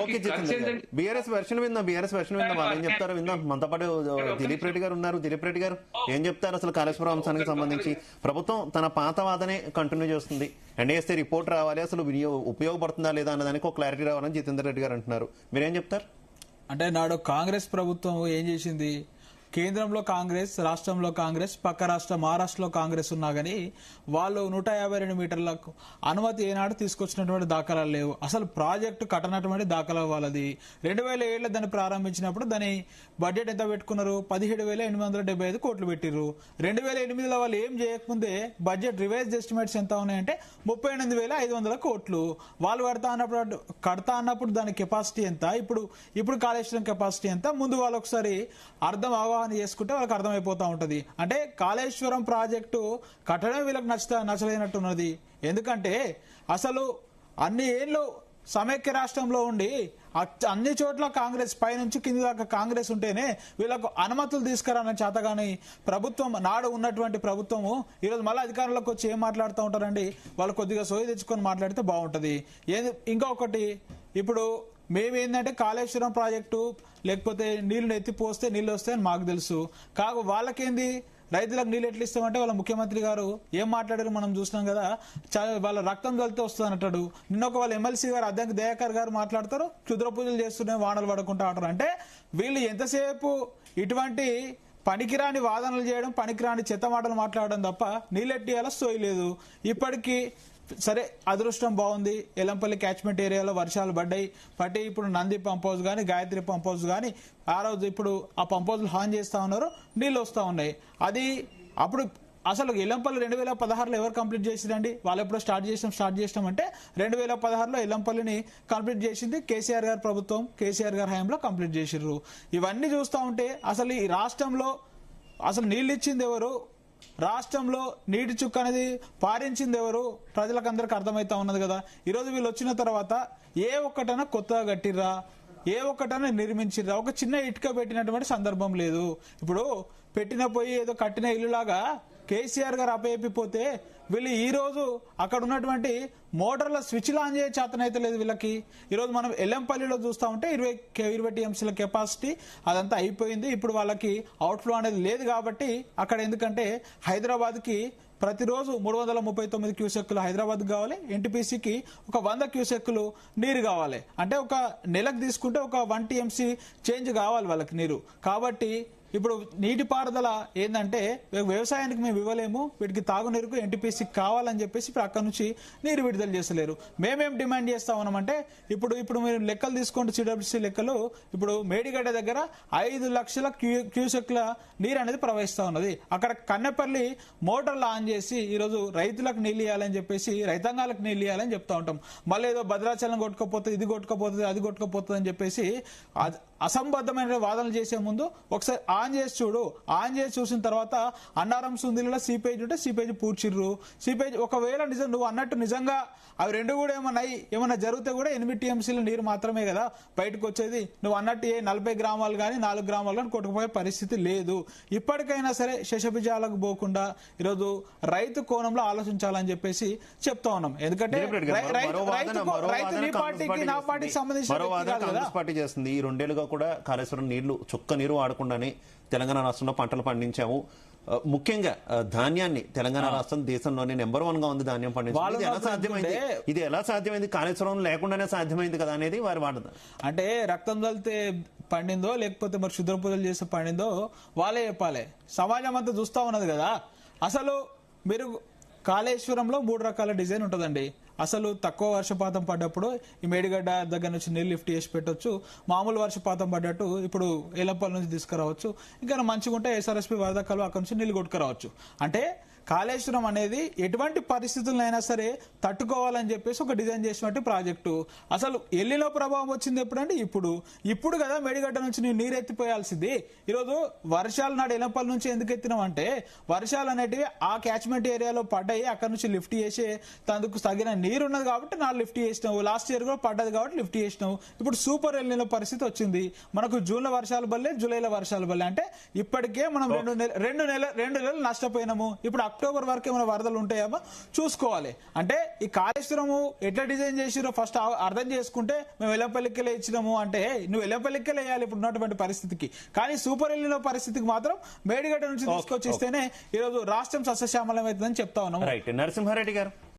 Okay Jitender గారు, BRS version విందాం వాళ్ళు ఏం చెప్తారో విందాం. మనతో పాటు దిలీప్ రెడ్డి గారు ఉన్నారు. దిలీప్ రెడ్డి గారు ఏం చెప్తారు అసలు కాళేశ్వరం అంశానికి సంబంధించి? ప్రభుత్వం తన పాత వాదనే కంటిన్యూ చేస్తుంది. ఎన్డీఎస్ఏ రిపోర్ట్ రావాలి, అసలు ఉపయోగపడుతుందా లేదా అన్నదానికి ఒక క్లారిటీ రావాలని జితేందర్ రెడ్డి గారు అంటున్నారు. మీరేం చెప్తారు? అంటే నాడు కాంగ్రెస్ ప్రభుత్వం ఏం చేసింది? కేంద్రంలో కాంగ్రెస్, రాష్ట్రంలో కాంగ్రెస్, పక్క రాష్ట్రం మహారాష్ట్రలో కాంగ్రెస్ ఉన్నా గానీ వాళ్ళు 152 మీటర్లకు అనుమతి ఏనాడు తీసుకొచ్చినటువంటి దాఖలాలు లేవు. అసలు ప్రాజెక్టు కట్టనటువంటి దాఖలా వాళ్ళది. 2007 దాన్ని ప్రారంభించినప్పుడు దాని బడ్జెట్ ఎంత పెట్టుకున్నారు? 17,875 కోట్లు పెట్టిర్రు. 2008లో వాళ్ళు ఏం చేయకముందే బడ్జెట్ రివైజ్ ఎస్టిమేట్స్ ఎంత ఉన్నాయంటే 38,500 కోట్లు. వాళ్ళు కడతా అన్నప్పుడు దాని కెపాసిటీ ఎంత, ఇప్పుడు కాళేశ్వరం కెపాసిటీ ఎంత, ముందు వాళ్ళు ఒకసారి అవగాహన చేసుకుంటే వాళ్ళకి అర్థమైపోతా ఉంటది. అంటే కాళేశ్వరం ప్రాజెక్టు కట్టడం వీళ్ళకి నచ్చలేనట్టున్నది. ఎందుకంటే అసలు అన్ని ఏళ్ళు సమైక్య రాష్ట్రంలో ఉండి అన్ని చోట్ల కాంగ్రెస్ పైనుంచి కింది దాకా కాంగ్రెస్ ఉంటేనే వీళ్ళకు అనుమతులు తీసుకురాని చేతగాని ప్రభుత్వం నాడు ఉన్నటువంటి ప్రభుత్వము ఈరోజు మళ్ళీ అధికారంలోకి వచ్చి ఏం మాట్లాడుతూ ఉంటారండి? వాళ్ళు కొద్దిగా సోయి తెచ్చుకొని మాట్లాడితే బాగుంటది. ఇంకొకటి, ఇప్పుడు మేమేందంటే కాళేశ్వరం ప్రాజెక్టు లేకపోతే నీళ్లు ఎత్తిపోస్తే నీళ్ళు వస్తాయని మాకు తెలుసు. వాళ్ళకేంది రైతులకు నీళ్ళు ఎట్లా ఇస్తామంటే వాళ్ళ ముఖ్యమంత్రి గారు ఏం మాట్లాడారు మనం చూసినాం కదా. వాళ్ళ రక్తం కలితే వస్తుంది అంటాడు. నిన్న వాళ్ళ ఎమ్మెల్సీ గారు అద్దంకి దయాకర్ గారు మాట్లాడతారు, క్షుద్ర పూజలు చేస్తూనే వానలు పడుకుంటా అంటారు. అంటే వీళ్ళు ఎంతసేపు ఇటువంటి పనికిరాని వాదనలు చేయడం, పనికిరాని చెత్త మాటలు మాట్లాడడం తప్ప నీళ్ళెట్టియాల సోయి లేదు. ఇప్పటికీ సరే అదృష్టం బాగుంది, ఎల్లంపల్లి క్యాచ్మెంట్ ఏరియాలో వర్షాలు పట్టి ఇప్పుడు నంది పంప్ హౌస్ కానీ గాయత్రి పంప్ హౌస్ కానీ ఆ రోజు ఇప్పుడు ఆ పంప్ హౌస్లు హాన్ చేస్తా ఉన్నారు, నీళ్ళు వస్తూ ఉన్నాయి. అది అప్పుడు అసలు ఎల్లంపల్లి 2016లో ఎవరు కంప్లీట్ చేసిరండి? వాళ్ళు ఎప్పుడో స్టార్ట్ చేసినాం అంటే 2016లో ఎల్లంపల్లిని కంప్లీట్ చేసింది కేసీఆర్ గారి ప్రభుత్వం, కేసీఆర్ గారి హయాంలో కంప్లీట్ చేసిర్రు. ఇవన్నీ చూస్తూ ఉంటే అసలు ఈ రాష్ట్రంలో అసలు నీళ్ళు ఇచ్చింది ఎవరు, రాష్ట్రంలో నీటి చుక్క అనేది పారించింది ఎవరు, ప్రజలకు అందరికి అర్థమైతా ఉన్నది కదా. ఈరోజు వీళ్ళు వచ్చిన తర్వాత ఏ ఒక్కటైనా కొత్తగా కట్టిర్రా, ఏ ఒక్కటైనా నిర్మించిర్రా? ఒక చిన్న ఇటుక పెట్టినటువంటి సందర్భం లేదు. ఇప్పుడు పెట్టిన పోయి ఏదో కట్టిన ఇల్లులాగా కేసీఆర్ గారు అప్పయిపోతే వీళ్ళు ఈ రోజు అక్కడ ఉన్నటువంటి మోటార్ల స్విచ్లు ఆన్ చేయ చేతనైతే లేదు వీళ్ళకి. ఈరోజు మనం ఎల్లంపల్లిలో చూస్తూ ఉంటే 20 టీఎంసీల కెపాసిటీ అదంతా అయిపోయింది. ఇప్పుడు వాళ్ళకి అవుట్ఫ్లో అనేది లేదు కాబట్టి అక్కడ, ఎందుకంటే హైదరాబాద్కి ప్రతిరోజు 339 క్యూసెక్కులు హైదరాబాద్ కావాలి, ఎన్టీపీసీకి ఒక 100 క్యూసెక్కులు నీరు కావాలి. అంటే ఒక నెలకు తీసుకుంటే ఒక 1 టీఎంసీ చేంజ్ కావాలి వాళ్ళకి నీరు. కాబట్టి ఇప్పుడు నీటిపారుదల ఏంటంటే వ్యవసాయానికి మేము ఇవ్వలేము, వీటికి తాగునీరుకు ఎన్టీపీసీకి కావాలని చెప్పేసి ఇప్పుడు అక్కడ నుంచి నీరు విడుదల చేస్తలేరు. మేమేం డిమాండ్ చేస్తా ఉన్నామంటే ఇప్పుడు మీరు లెక్కలు తీసుకోండి, సిడబ్ల్యూసీ లెక్కలు. ఇప్పుడు మేడిగడ్డ దగ్గర 5 లక్షల క్యూసెక్ల నీరు అనేది ప్రవహిస్తా ఉన్నది. అక్కడ కన్నెపల్లి మోటార్లు ఆన్ చేసి ఈరోజు రైతులకు నీళ్ళు ఇవ్వాలని చెప్పేసి, రైతాంగాలకు నీళ్ళు ఇవ్వాలని చెప్తా ఉంటాం. మళ్ళీ ఏదో భద్రాచలం కొట్టుకపోతుంది, ఇది కొట్టుకపోతుంది, అది కొట్టుకపోతుంది అని చెప్పేసి అసంబద్ధమైన వాదనలు చేసే ముందు ఒకసారి ఆన్ చేసి చూడు. ఆన్ చేసి చూసిన తర్వాత అన్నారం సుందిలో సీపేజ్ ఉంటే సీపేజ్ పూడ్చిర్రు. సీపేజ్ ఒకవేళ నువ్వు అన్నట్టు నిజంగా అవి రెండు కూడా ఏమన్నా జరిగితే కూడా 8 టీఎంసీల నీరు మాత్రమే కదా బయటకు వచ్చేది. నువ్వు అన్నట్టు 40 గ్రామాలు కానీ 4 గ్రామాలు కానీ కొట్టుకుపోయే పరిస్థితి లేదు. ఇప్పటికైనా సరే శశబిజాలకు పోకుండా ఈరోజు రైతు కోణంలో ఆలోచించాలని చెప్పేసి చెప్తా ఉన్నాం. ఎందుకంటే రైతు నీ పార్టీకి నా పార్టీకి సంబంధించిన ఈ 2 ఏళ్లుగా కూడా కాళేశ్వరం నీళ్లు చుక్క నీరు వాడకుండానే తెలంగాణ రాష్ట్రంలో పంటలు పండించాము. ముఖ్యంగా ధాన్యాన్ని తెలంగాణ రాష్ట్రం దేశంలోనే నెంబర్ 1 గా ఉంది ధాన్యం పండించడం. ఇది ఎలా సాధ్యమైంది? కాళేశ్వరం లేకుండానే సాధ్యమైంది కదా అనేది వారి వాదన. అంటే రక్తం తలితే పండిందో లేకపోతే మరి క్షుద్ర పూజలు చేస్తే పండిందో వాళ్ళే చెప్పాలి. సమాజం అంతా చూస్తా ఉన్నది కదా. అసలు మీరు కాళేశ్వరంలో 3 రకాల డిజైన్ ఉంటుందండి. అసలు తక్కువ వర్షపాతం పడ్డప్పుడు ఈ మేడిగడ్డ దగ్గర నుంచి నీళ్ళు లిఫ్ట్ చేసి పెట్టొచ్చు. మామూలు వర్షపాతం పడ్డట్టు ఇప్పుడు ఎల్లంపల్లి నుంచి తీసుకురావచ్చు. ఇంకా మంచిగా ఉంటే ఎస్ఆర్ఎస్పీ వరద కాలువ అక్కడ నుంచి నీళ్ళు కొట్టుకురావచ్చు. అంటే కాళేశ్వరం అనేది ఎటువంటి పరిస్థితులైనా సరే తట్టుకోవాలని చెప్పేసి ఒక డిజైన్ చేసినట్టు ప్రాజెక్టు. అసలు ఎల్లిలో ప్రభావం వచ్చింది ఎప్పుడంటే ఇప్పుడు కదా మేడిగడ్డ నుంచి నీరు ఎత్తిపోయాల్సింది. ఈరోజు వర్షాలు నాడు ఎల్లంపల్లి నుంచి ఎందుకు ఎత్తినామంటే వర్షాలు అనేటివి ఆ క్యాచ్మెంట్ ఏరియాలో పడ్డాయి, అక్కడ నుంచి లిఫ్ట్ చేసే తందుకు తగిన నీరు ఉన్నది కాబట్టి నాలుగు లిఫ్ట్ చేసినావు. లాస్ట్ ఇయర్ కూడా పడ్డది కాబట్టి లిఫ్ట్ చేసినావు. ఇప్పుడు సూపర్ ఎల్లిలో పరిస్థితి వచ్చింది. మనకు జూన్లో వర్షాలు బల్లే, జూలైలో వర్షాలు బల్లే. అంటే ఇప్పటికే మనం 2 నెలలు నష్టపోయినాము. ఇప్పుడు అక్టోబర్ వరకు ఏమైనా వరదలు ఉంటాయేమో చూసుకోవాలి. అంటే ఈ కాళేశ్వరము ఎట్లా డిజైన్ చేసిరో ఫస్ట్ అర్థం చేసుకుంటే మేము ఎల్లపల్లికెళ్ళే ఇచ్చినాము అంటే నువ్వు ఎల్లపల్లికెళ్ళే వేయాలి ఇప్పుడు ఉన్నటువంటి పరిస్థితికి. కానీ సూపర్ ఎల్లినో పరిస్థితికి మాత్రం మేడిగడ్డ నుంచి తీసుకొచ్చి ఇస్తేనే ఈరోజు రాష్ట్రం సస్యశ్యామలం అవుతుందని చెప్తా ఉన్నాము. రైట్. నరసింహారెడ్డి గారు